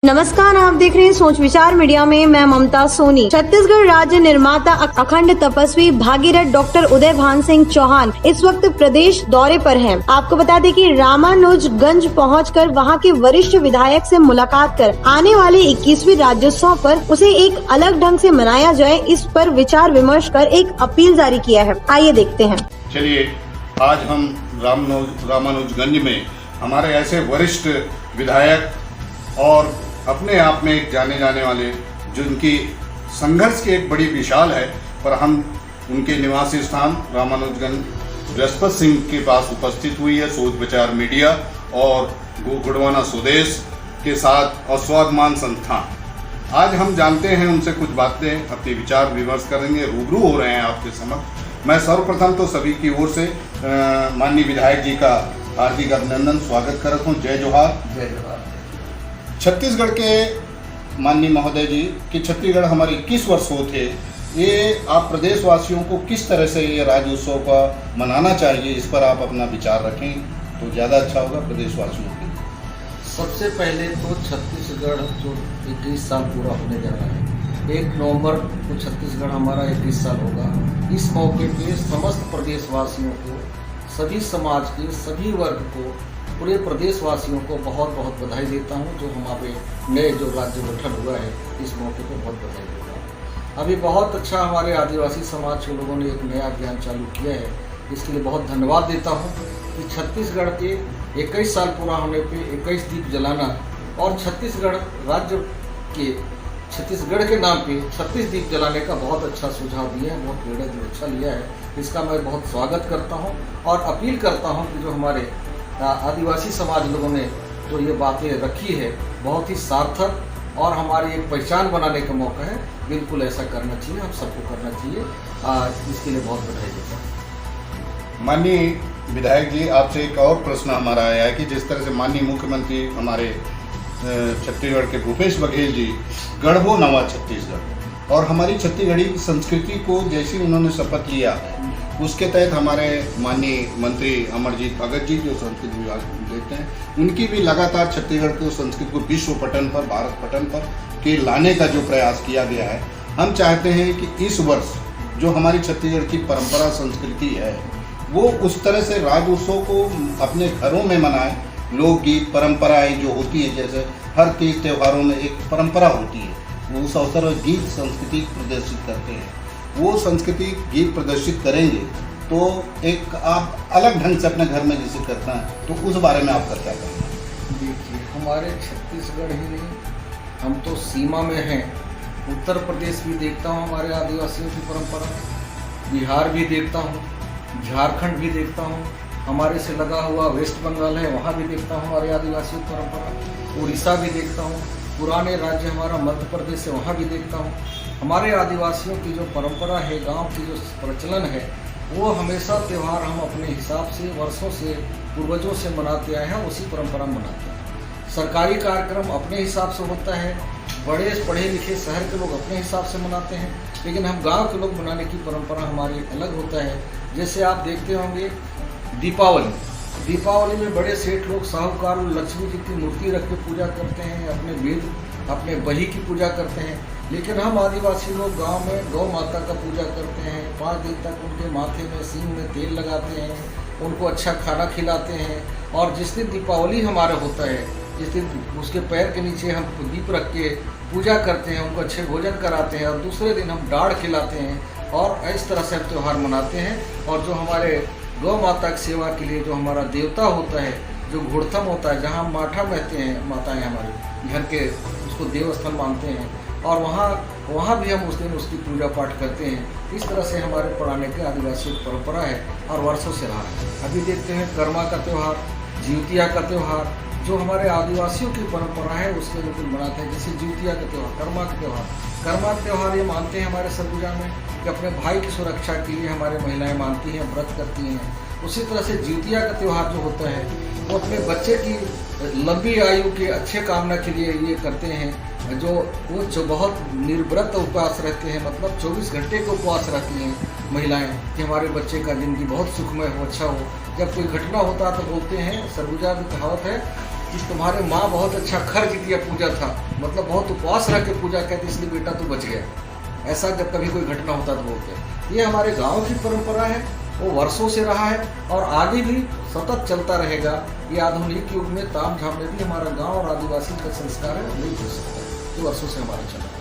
नमस्कार, आप देख रहे हैं सोच विचार मीडिया में। मैं ममता सोनी। छत्तीसगढ़ राज्य निर्माता अखंड तपस्वी भागीरथ डॉक्टर उदय भान सिंह चौहान इस वक्त प्रदेश दौरे पर हैं। आपको बता दें कि रामानुजगंज पहुंचकर वहां के वरिष्ठ विधायक से मुलाकात कर आने वाले 21वीं राज्योत्सव पर उसे एक अलग ढंग से मनाया जाए, इस पर विचार विमर्श कर एक अपील जारी किया है। आइए देखते हैं। चलिए, आज हम रामानुजगंज में हमारे ऐसे वरिष्ठ विधायक और अपने आप में एक जाने जाने वाले, जिनकी संघर्ष की एक बड़ी विशाल है, पर हम उनके निवासी स्थान रामानुजगंज बृहस्पति सिंह के पास उपस्थित हुई है सोच विचार मीडिया और गुड़वाना स्वदेश के साथ और स्वाभिमान संस्थान। आज हम जानते हैं उनसे कुछ बातें, अपने विचार विमर्श करेंगे, रूबरू हो रहे हैं आपके समक्ष। मैं सर्वप्रथम तो सभी की ओर से माननीय विधायक जी का हार्दिक अभिनंदन स्वागत करता हूँ। जय जोहार। जय जोहार। छत्तीसगढ़ के माननीय महोदय जी कि छत्तीसगढ़ हमारे 21 वर्ष हो थे, ये आप प्रदेशवासियों को किस तरह से ये राज्य उत्सव का मनाना चाहिए, इस पर आप अपना विचार रखें तो ज़्यादा अच्छा होगा प्रदेशवासियों के। सबसे पहले तो छत्तीसगढ़ जो 21 साल पूरा होने जा रहा है, 1 नवंबर को छत्तीसगढ़ हमारा 21 साल होगा। इस मौके पे समस्त प्रदेशवासियों को, सभी समाज के सभी वर्ग को, पूरे प्रदेशवासियों को बहुत बहुत बधाई देता हूं। जो हमारे नए जो राज्य गठन हुआ है, इस मौके पर बहुत बधाई देता हूं। अभी बहुत अच्छा हमारे आदिवासी समाज के लोगों ने एक नया अभियान चालू किया है, इसके लिए बहुत धन्यवाद देता हूं कि छत्तीसगढ़ के 21 साल पूरा होने पे 21 दीप जलाना और छत्तीसगढ़ राज्य के छत्तीसगढ़ के नाम पे 36 दीप जलाने का बहुत अच्छा सुझाव दिया है, बहुत निर्णय जो अच्छा लिया है, इसका मैं बहुत स्वागत करता हूँ और अपील करता हूँ कि जो हमारे आदिवासी समाज लोगों ने जो ये बातें रखी है, बहुत ही सार्थक और हमारी एक पहचान बनाने का मौका है। बिल्कुल ऐसा करना चाहिए, हम सबको करना चाहिए। इसके लिए बहुत बधाई देता हूँ। माननीय विधायक जी, आपसे एक और प्रश्न हमारा आया है कि जिस तरह से माननीय मुख्यमंत्री हमारे छत्तीसगढ़ के भूपेश बघेल जी गढ़बो नवा छत्तीसगढ़ और हमारी छत्तीसगढ़ी संस्कृति को जैसे उन्होंने शपथ लिया है, उसके तहत हमारे माननीय मंत्री अमरजीत भगत जी जो संस्कृति विभाग देखते हैं, उनकी भी लगातार छत्तीसगढ़ को संस्कृति को विश्व पटल पर, भारत पटल पर के लाने का जो प्रयास किया गया है, हम चाहते हैं कि इस वर्ष जो हमारी छत्तीसगढ़ की परंपरा संस्कृति है, वो उस तरह से राज्य उत्सव को अपने घरों में मनाएं। लोकगीत परंपराएं जो होती है, जैसे हर तीज त्योहारों में एक परंपरा होती है, वो उस अवसर पर गीत संस्कृति प्रदर्शित करते हैं। वो संस्कृति गीत प्रदर्शित करेंगे तो एक आप अलग ढंग से अपने घर में जैसे करते हैं, तो उस बारे में आपका क्या कहना है? देखिए, हमारे छत्तीसगढ़ ही नहीं, हम तो सीमा में हैं। उत्तर प्रदेश भी देखता हूँ हमारे आदिवासियों की परंपरा, बिहार भी देखता हूँ, झारखंड भी देखता हूँ, हमारे से लगा हुआ वेस्ट बंगाल है, वहाँ भी देखता हूँ हमारे आदिवासियों की परंपरा, उड़ीसा भी देखता हूँ, पुराने राज्य हमारा मध्य प्रदेश है, वहाँ भी देखता हूँ। हमारे आदिवासियों की जो परंपरा है, गांव की जो प्रचलन है, वो हमेशा त्यौहार हम अपने हिसाब से वर्षों से पूर्वजों से मनाते आए हैं, उसी परंपरा में मनाते हैं। सरकारी कार्यक्रम अपने हिसाब से होता है, बड़े पढ़े लिखे शहर के लोग अपने हिसाब से मनाते हैं, लेकिन हम गांव के लोग मनाने की परंपरा हमारी अलग होता है। जैसे आप देखते होंगे दीपावली में बड़े सेठ लोग, साहूकार, लक्ष्मी जी की मूर्ति रख के पूजा करते हैं, अपने वेद, अपने बही की पूजा करते हैं। लेकिन हम आदिवासी लोग गांव में गौ माता का पूजा करते हैं, 5 दिन तक उनके माथे में, सींग में तेल लगाते हैं, उनको अच्छा खाना खिलाते हैं। और जिस दिन दीपावली हमारा होता है, जिस दिन उसके पैर के नीचे हम दीप रख के पूजा करते हैं, उनको अच्छे भोजन कराते हैं और दूसरे दिन हम डाढ़ खिलाते हैं और इस तरह से हम त्यौहार मनाते हैं। और जो हमारे गौ माता की सेवा के लिए जो हमारा देवता होता है, जो घोड़थम होता है, जहाँ माठा महते हैं माताएँ हमारे घर के, उसको देवस्थल मानते हैं और वहाँ भी हम उस दिन उसकी पूजा पाठ करते हैं। इस तरह से हमारे पुराने के आदिवासी परंपरा है और वर्षों से रहा है। अभी देखते हैं कर्मा का त्यौहार, जिउतिया का त्यौहार, जो हमारे आदिवासियों की परंपरा है उसके बिल्कुल मनाते हैं। जैसे जिउतिया का त्यौहार, कर्मा का त्यौहार ये मानते हैं हमारे सरगुजा में कि अपने भाई की सुरक्षा के लिए हमारे महिलाएं मानती हैं, व्रत करती हैं। उसी तरह से जिउतिया का त्यौहार जो होता है, वो अपने बच्चे की लंबी आयु के अच्छे कामना के लिए ये करते हैं। जो बहुत निर्व्रत उपवास रहते हैं, मतलब 24 घंटे के उपवास रहती हैं महिलाएं कि हमारे बच्चे का ज़िंदगी बहुत सुखमय हो, अच्छा हो। जब कोई घटना होता है तो बोलते हैं, सरगुजा की कहावत है कि तुम्हारे माँ बहुत अच्छा खर्च किया पूजा था, मतलब बहुत उपवास रख के पूजा कहते इसलिए बेटा तू बच गया। ऐसा जब कभी कोई घटना होता तो बोलते हैं। ये हमारे गांव की परंपरा है, वो वर्षों से रहा है और आगे भी सतत चलता रहेगा। ये आधुनिक युग में ताम झाम में भी हमारा गांव और आदिवासी का संस्कार है, नहीं भूल सकता, ये वर्षों से हमारा चल रहा है।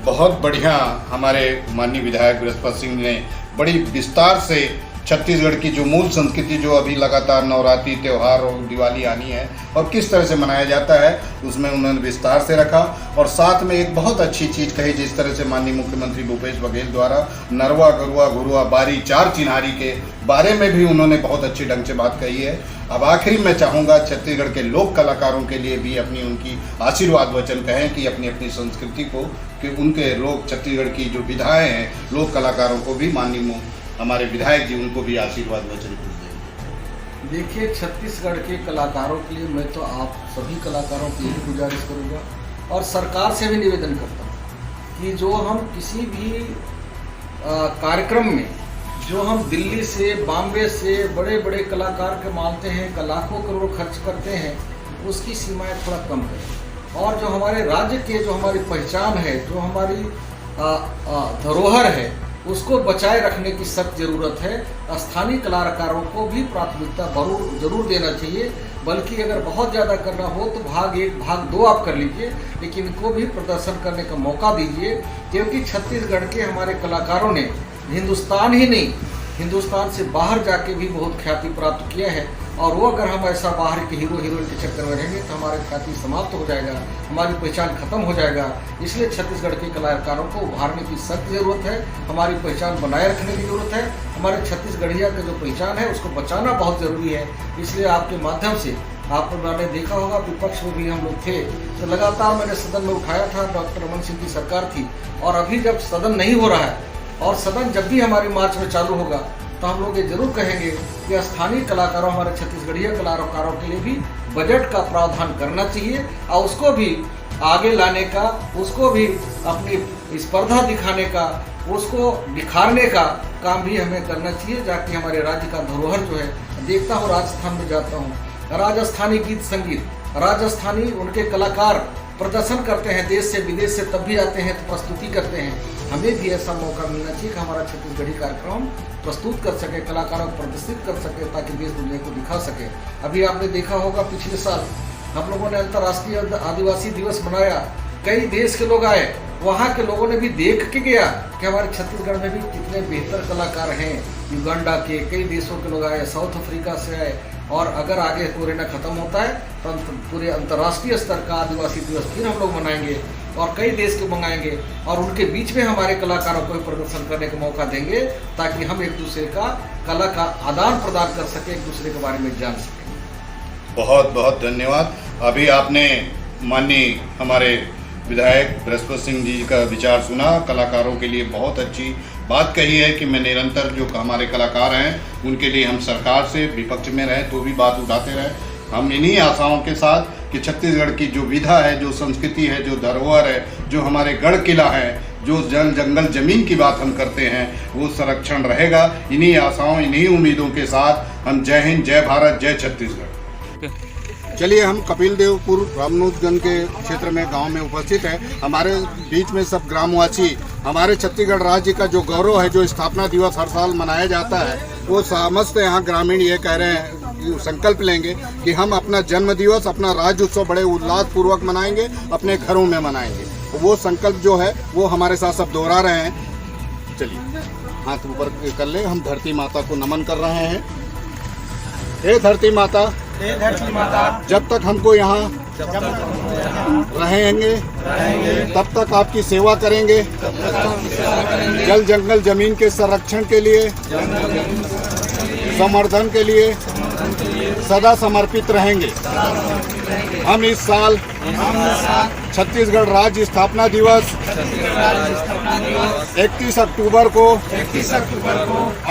बहुत बढ़िया हमारे माननीय विधायक बृहस्पति सिंह ने बड़ी विस्तार से छत्तीसगढ़ की जो मूल संस्कृति जो अभी लगातार नवरात्रि त्यौहार और दिवाली आनी है और किस तरह से मनाया जाता है उसमें उन्होंने विस्तार से रखा। और साथ में एक बहुत अच्छी चीज़ कही, जिस तरह से माननीय मुख्यमंत्री भूपेश बघेल द्वारा नरवा गरुआ घुरुआ बारी चार चिन्हारी के बारे में भी उन्होंने बहुत अच्छी ढंग से बात कही है। अब आखिरी मैं चाहूँगा छत्तीसगढ़ के लोक कलाकारों के लिए भी अपनी उनकी आशीर्वाद वचन कहें कि अपनी अपनी संस्कृति को, कि उनके लोग छत्तीसगढ़ की जो विधाएँ हैं लोक कलाकारों को भी माननीय हमारे विधायक जी उनको भी आशीर्वाद वचन देंगे। देखिए, छत्तीसगढ़ के कलाकारों के लिए मैं तो आप सभी कलाकारों की यही गुजारिश करूँगा और सरकार से भी निवेदन करता हूँ कि जो हम किसी भी कार्यक्रम में जो हम दिल्ली से बॉम्बे से बड़े बड़े कलाकार के मानते हैं, लाखों करोड़ खर्च करते हैं, उसकी सीमाएं थोड़ा कम करें। और जो हमारे राज्य के जो हमारी पहचान है, जो हमारी धरोहर है, उसको बचाए रखने की सख्त ज़रूरत है। स्थानीय कलाकारों को भी प्राथमिकता जरूर देना चाहिए, बल्कि अगर बहुत ज़्यादा करना हो तो भाग 1 भाग 2 आप कर लीजिए, लेकिन इनको भी प्रदर्शन करने का मौका दीजिए। क्योंकि छत्तीसगढ़ के हमारे कलाकारों ने हिंदुस्तान ही नहीं, हिंदुस्तान से बाहर जाके भी बहुत ख्याति प्राप्त किया है। और वो अगर हम ऐसा बाहर के हीरो हीरोइन के चक्कर में रहेंगे तो हमारी ख्याति समाप्त हो जाएगा, हमारी पहचान खत्म हो जाएगा। इसलिए छत्तीसगढ़ के कलाकारों को उभारने की सख्त ज़रूरत है, हमारी पहचान बनाए रखने की ज़रूरत है। हमारे छत्तीसगढ़िया का जो पहचान है उसको बचाना बहुत ज़रूरी है। इसलिए आपके माध्यम से आपने देखा होगा विपक्ष में भी हम लोग थे तो लगातार मैंने सदन में उठाया था, डॉक्टर रमन सिंह की सरकार थी। और अभी जब सदन नहीं हो रहा है और सदन जब भी हमारी मार्च में चालू होगा तो हम लोग ये जरूर कहेंगे कि स्थानीय कलाकारों, हमारे छत्तीसगढ़ीय कलाकारों के लिए भी बजट का प्रावधान करना चाहिए और उसको भी आगे लाने का, उसको भी अपनी स्पर्धा दिखाने का, उसको निखारने का काम भी हमें करना चाहिए, ताकि हमारे राज्य का धरोहर जो है, देखता हूँ राजस्थान में जाता हूँ, राजस्थानी गीत संगीत, राजस्थानी उनके कलाकार प्रदर्शन करते हैं देश से विदेश से, तब भी आते हैं तो प्रस्तुति करते हैं। हमें भी ऐसा मौका मिलना चाहिए कि हमारा छत्तीसगढ़ी कार्यक्रम प्रस्तुत कर सके, कलाकारों को प्रदर्शित कर सके, ताकि देश दुनिया को दिखा सके। अभी आपने देखा होगा पिछले साल हम लोगों ने अंतर्राष्ट्रीय आदिवासी दिवस मनाया, कई देश के लोग आए, वहाँ के लोगों ने भी देख के गया कि हमारे छत्तीसगढ़ में भी कितने बेहतर कलाकार हैं। युगांडा के कई देशों के लोग आए, साउथ अफ्रीका से आए। और अगर आगे कोरोना खत्म होता है तो पूरे अंतर्राष्ट्रीय स्तर का आदिवासी दिवस फिर हम लोग मनाएंगे और कई देश के मंगाएंगे और उनके बीच में हमारे कलाकारों को प्रदर्शन करने का मौका देंगे, ताकि हम एक दूसरे का कला का आदान प्रदान कर सके, एक दूसरे के बारे में जान सकें। बहुत बहुत धन्यवाद। अभी आपने माननीय हमारे विधायक बृहस्पति सिंह जी का विचार सुना, कलाकारों के लिए बहुत अच्छी बात कही है कि मैं निरंतर जो हमारे कलाकार हैं उनके लिए हम सरकार से विपक्ष में रहें तो भी बात उठाते रहें। हम इन्हीं आशाओं के साथ कि छत्तीसगढ़ की जो विधा है, जो संस्कृति है, जो धरोहर है, जो हमारे गढ़ किला है, जो जंगल जमीन की बात हम करते हैं, वो संरक्षण रहेगा। इन्हीं आशाओं, इन्हीं उम्मीदों के साथ हम जय हिंद, जय भारत, जय छत्तीसगढ़। चलिए, हम कपिल देवपुर रामनुजगंज के क्षेत्र में गांव में उपस्थित है। हमारे बीच में सब ग्रामवासी, हमारे छत्तीसगढ़ राज्य का जो गौरव है, जो स्थापना दिवस हर साल मनाया जाता है, वो समस्त यहाँ ग्रामीण ये कह रहे हैं, संकल्प लेंगे कि हम अपना जन्म दिवस, अपना राज्य उत्सव बड़े उल्लास पूर्वक मनाएंगे, अपने घरों में मनाएंगे। वो संकल्प जो है वो हमारे साथ सब दोहरा रहे हैं। चलिए, हाथ ऊपर कर ले, हम धरती माता को नमन कर रहे हैं। हे धरती माता, जब तक हमको यहाँ रहेंगे तब तक आपकी सेवा करेंगे। जल जंगल जमीन के संरक्षण के लिए, संवर्धन के लिए सदा समर्पित रहेंगे। हम इस साल छत्तीसगढ़ राज्य स्थापना दिवस 31 अक्टूबर को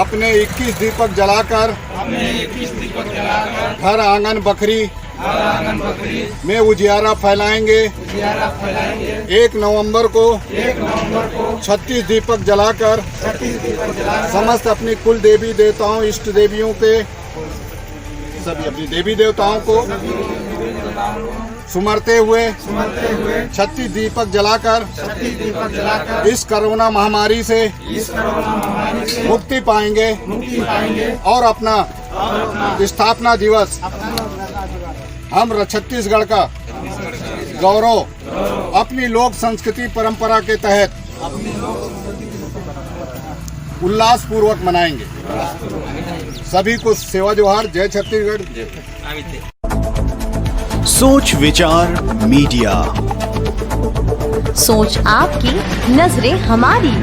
अपने 21 दीपक जलाकर घर आंगन बखरी में उजियारा फैलाएंगे। 1 नवंबर को 36 दीपक जलाकर समस्त अपनी कुल देवी देवताओं, इष्ट देवियों के, सभी अपनी देवी देवताओं को सुमरते हुए 36 दीपक जलाकर इस कोरोना महामारी से मुक्ति पाएंगे और अपना स्थापना दिवस हम छत्तीसगढ़ का गौरव अपनी लोक संस्कृति परंपरा के तहत उल्लास पूर्वक मनाएंगे। सभी को सेवा जोहार। जय छत्तीसगढ़। सोच विचार मीडिया, सोच आपकी, नजरें हमारी।